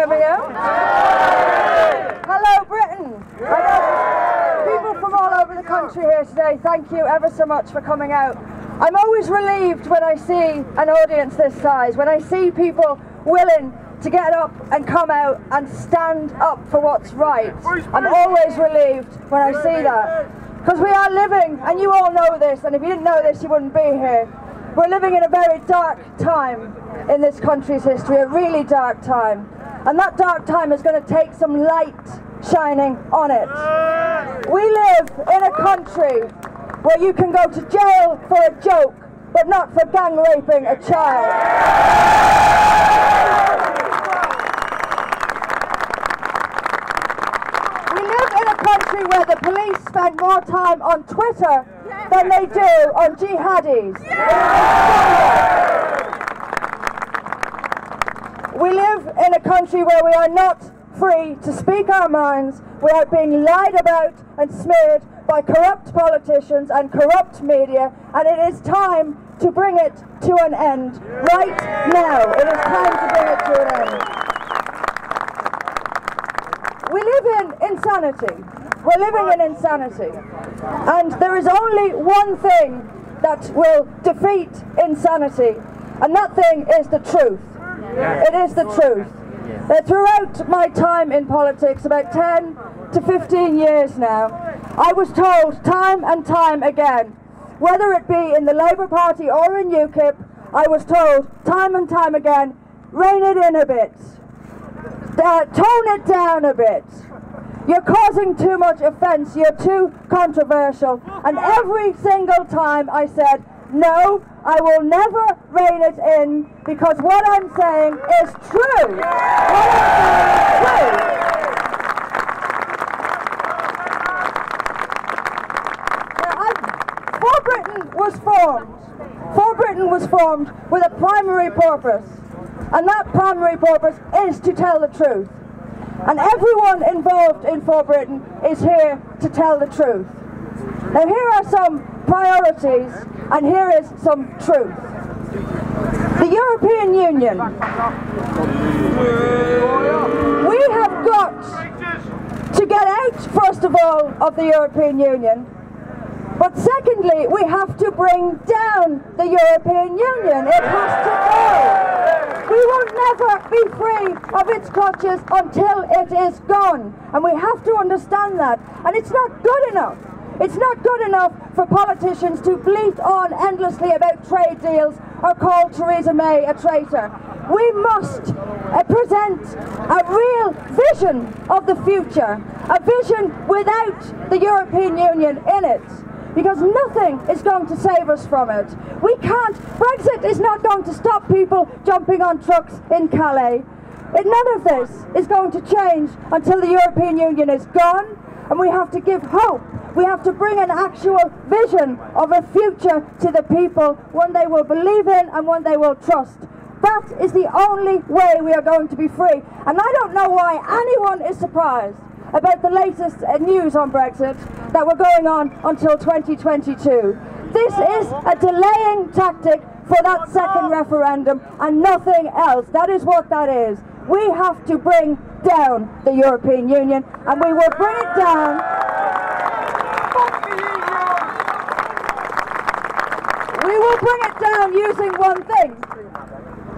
Birmingham. Hello, Britain. People from all over the country here today, thank you ever so much for coming out. I'm always relieved when I see an audience this size, when I see people willing to get up and come out and stand up for what's right. I'm always relieved when I see that. Because we are living, and you all know this, and if you didn't know this you wouldn't be here, we're living in a very dark time in this country's history, a really dark time. And that dark time is going to take some light shining on it. We live in a country where you can go to jail for a joke, but not for gang raping a child. We live in a country where the police spend more time on Twitter than they do on jihadis. We live in a country where we are not free to speak our minds without being lied about and smeared by corrupt politicians and corrupt media, and it is time to bring it to an end right now. It is time to bring it to an end. We live in insanity. We're living in insanity. And there is only one thing that will defeat insanity, and that thing is the truth. It is the truth. Throughout my time in politics, about 10 to 15 years now, I was told time and time again, whether it be in the Labour Party or in UKIP, I was told time and time again, rein it in a bit, tone it down a bit, you're causing too much offence, you're too controversial. And every single time I said, no, I will never rein it in, because what I'm saying is true. What I'm saying is true. For Britain was formed with a primary purpose, and that primary purpose is to tell the truth. And everyone involved in For Britain is here to tell the truth. Now here are some priorities, and here is some truth. The European Union. We have got to get out, first of all, of the European Union. But secondly, we have to bring down the European Union. It has to go. We will never be free of its clutches until it is gone. And we have to understand that. And it's not good enough. It's not good enough for politicians to bleat on endlessly about trade deals or call Theresa May a traitor. We must present a real vision of the future, a vision without the European Union in it. Because nothing is going to save us from it. We can't. Brexit is not going to stop people jumping on trucks in Calais. None of this is going to change until the European Union is gone, and we have to give hope. We have to bring an actual vision of a future to the people, one they will believe in and one they will trust. That is the only way we are going to be free. And I don't know why anyone is surprised about the latest news on Brexit that we're going on until 2022. This is a delaying tactic for that second referendum and nothing else. That is what that is. We have to bring down the European Union, and we will bring it down. We will bring it down using one thing,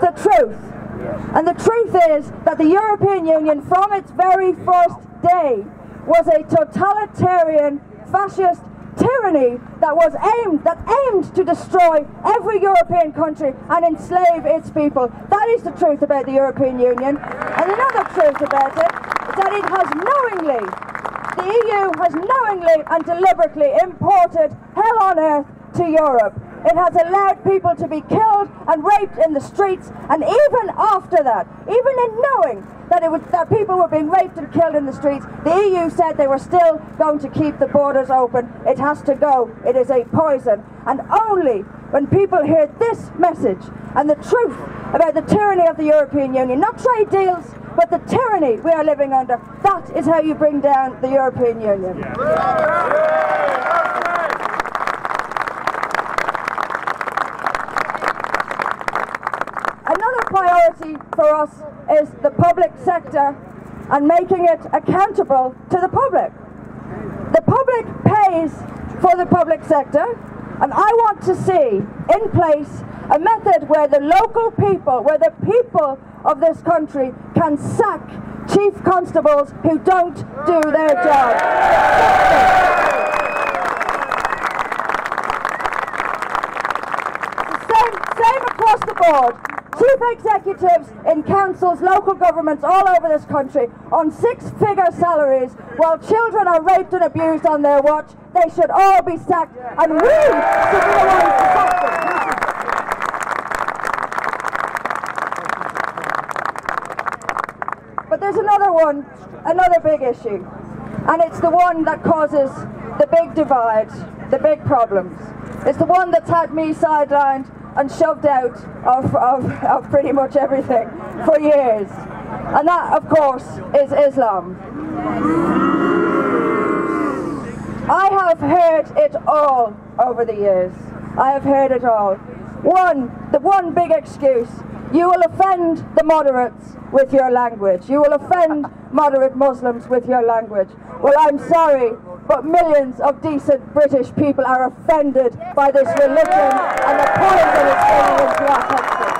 the truth. And the truth is that the European Union, from its very first day, was a totalitarian, fascist tyranny that aimed to destroy every European country and enslave its people. That is the truth about the European Union. And another truth about it is that it has knowingly, the EU has knowingly and deliberately imported hell on earth to Europe. It has allowed people to be killed and raped in the streets, and even after that, even in knowing that people were being raped and killed in the streets, the EU said they were still going to keep the borders open. It has to go. It is a poison. And only when people hear this message and the truth about the tyranny of the European Union, not trade deals, but the tyranny we are living under, that is how you bring down the European Union. Another priority priority for us is the public sector and making it accountable to the public. The public pays for the public sector, and I want to see in place a method where the local people, where the people of this country can sack chief constables who don't do their job. Same across the board. Chief executives in councils, local governments all over this country on six-figure salaries while children are raped and abused on their watch. They should all be sacked, and we should be the ones to sack them. But there's another one, another big issue, and it's the one that causes the big divide, the big problems. It's the one that's had me sidelined and shoved out of pretty much everything for years. And that, of course, is Islam. I have heard it all over the years. I have heard it all. The one big excuse: you will offend the moderates with your language. You will offend moderate Muslims with your language. Well, I'm sorry, but millions of decent British people are offended by this religion and the poison it's bringing into our country.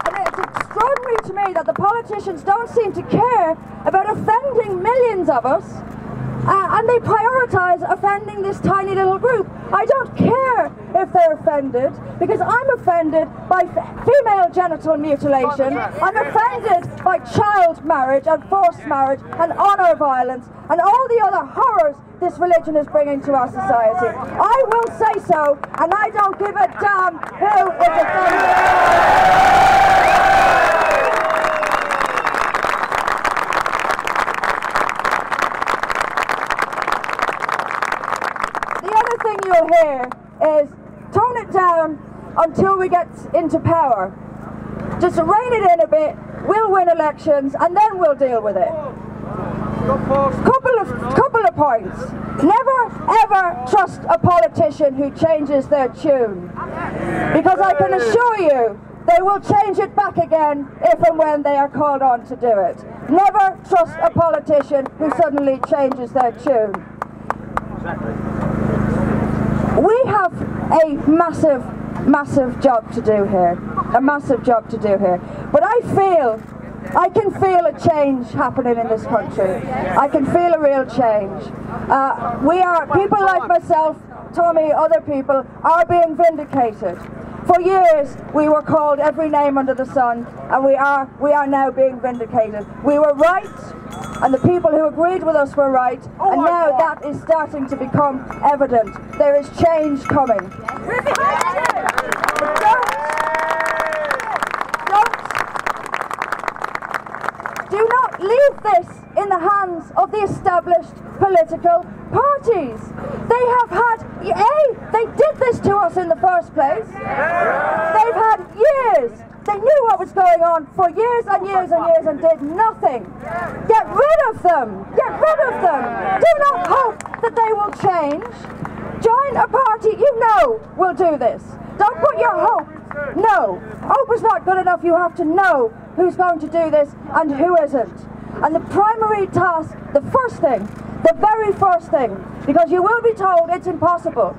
And it's extraordinary to me that the politicians don't seem to care about offending millions of us, and they prioritise offending this tiny little group. I don't care if they're offended, because I'm offended by female genital mutilation, I'm offended by child marriage and forced marriage and honour violence and all the other horrors this religion is bringing to our society. I will say so, and I don't give a damn who is offended. You'll hear is tone it down until we get into power. Just rein it in a bit, we'll win elections and then we'll deal with it. Couple of points. Never ever trust a politician who changes their tune, because I can assure you they will change it back again if and when they are called on to do it. Never trust a politician who suddenly changes their tune. We have a massive job to do here. A massive job to do here. But I can feel a change happening in this country. I can feel a real change. People like myself, Tommy, other people, are being vindicated. For years, we were called every name under the sun, and we are now being vindicated. We were right, and the people who agreed with us were right, and now that is starting to become evident. There is change coming. Do not leave this in the hands of the established political parties. They have had, they did this to us in the first place. They've had years. They knew what was going on for years and years and years and did nothing. Get rid of them. Get rid of them. Do not hope that they will change. Join a party you know will do this. Don't put your hope. No. Hope is not good enough. You have to know who's going to do this and who isn't. And the primary task, the first thing, the very first thing, because you will be told it's impossible.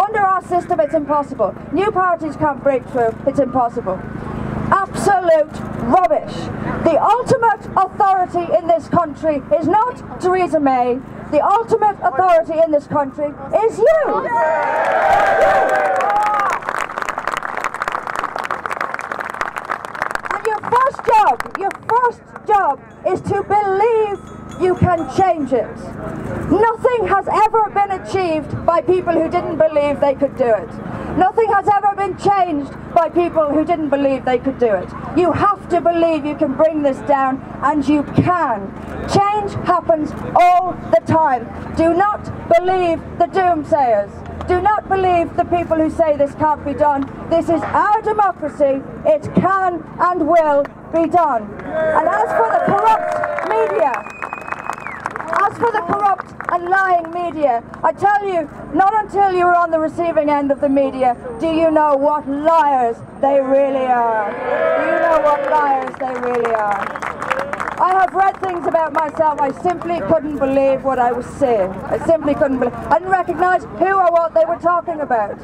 Under our system, it's impossible. New parties can't break through. It's impossible. Absolute rubbish. The ultimate authority in this country is not Theresa May. The ultimate authority in this country is you. And your first job is to believe you can change it. Nothing has ever been achieved by people who didn't believe they could do it. Nothing has ever been changed by people who didn't believe they could do it. You have to believe you can bring this down, and you can. Change happens all the time. Do not believe the doomsayers. Do not believe the people who say this can't be done. This is our democracy. It can and will be done. And as for the corrupt media, as for the corrupt and lying media, I tell you, not until you are on the receiving end of the media do you know what liars they really are. Do you know what liars they really are? I have read things about myself. I simply couldn't believe what I was seeing. I simply couldn't believe. I didn't recognise who or what they were talking about.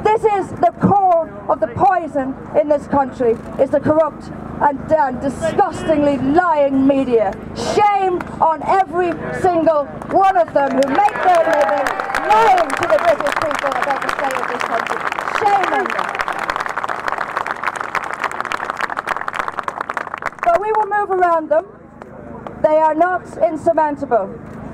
This is the core of the poison in this country, is the corrupt and disgustingly lying media. Shame on every single one of them who make their living lying to the British people about the state of this country. Shame on them. But we will move around them. They are not insurmountable.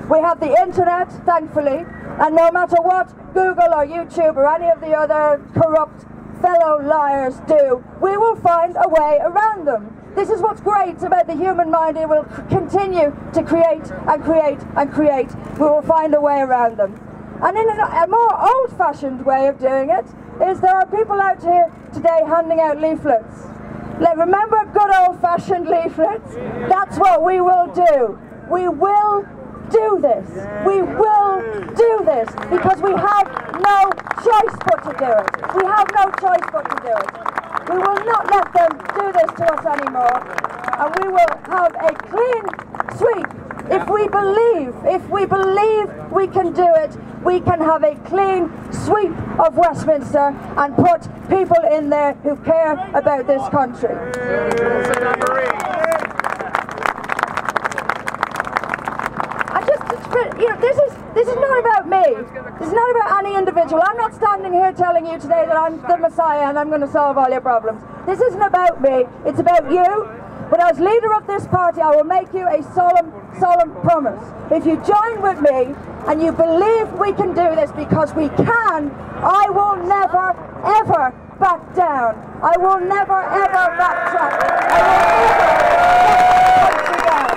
We have the internet, thankfully, and no matter what Google or YouTube or any of the other corrupt fellow liars do, we will find a way around them. This is what's great about the human mind. It will continue to create and create and create. We will find a way around them. And in a more old-fashioned way of doing it is there are people out here today handing out leaflets. Remember good old-fashioned leaflets? That's what we will do. We will do this. We will do this because we have no choice but to do it. We have no choice but to do it. We will not let them do this to us anymore, and we will have a clean sweep. If we believe we can do it, we can have a clean sweep of Westminster and put people in there who care about this country. This is not about me. This is not about any individual. I'm not standing here telling you today that I'm the Messiah and I'm going to solve all your problems. This isn't about me. It's about you. But as leader of this party, I will make you a solemn promise. If you join with me and you believe we can do this because we can, I will never, ever back down. I will never, ever backtrack. I will never let you down.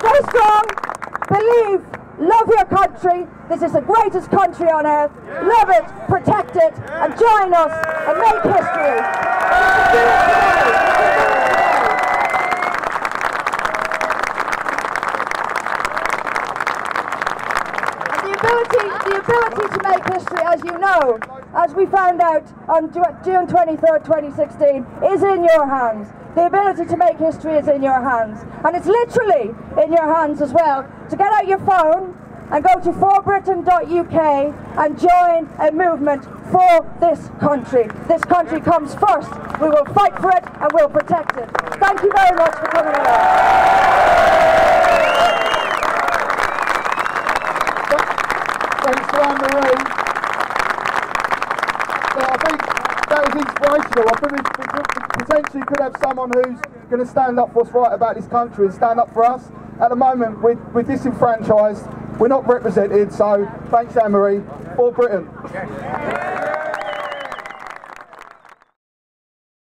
Stay strong, believe, love your country. This is the greatest country on earth. Love it, protect it, and join us and make history. And the ability to make history, as you know, as we found out on June 23rd, 2016, is in your hands. The ability to make history is in your hands. And it's literally in your hands as well. To get out your phone and go to forbritain.uk and join a movement for this country. This country comes first. We will fight for it and we'll protect it. Thank you very much for coming along. Thanks to Anne-Marie. So I think that was inspirational. I think we potentially could have someone who's going to stand up for what's right about this country and stand up for us. At the moment, we're disenfranchised. We're not represented, so thanks Anne-Marie. For Britain.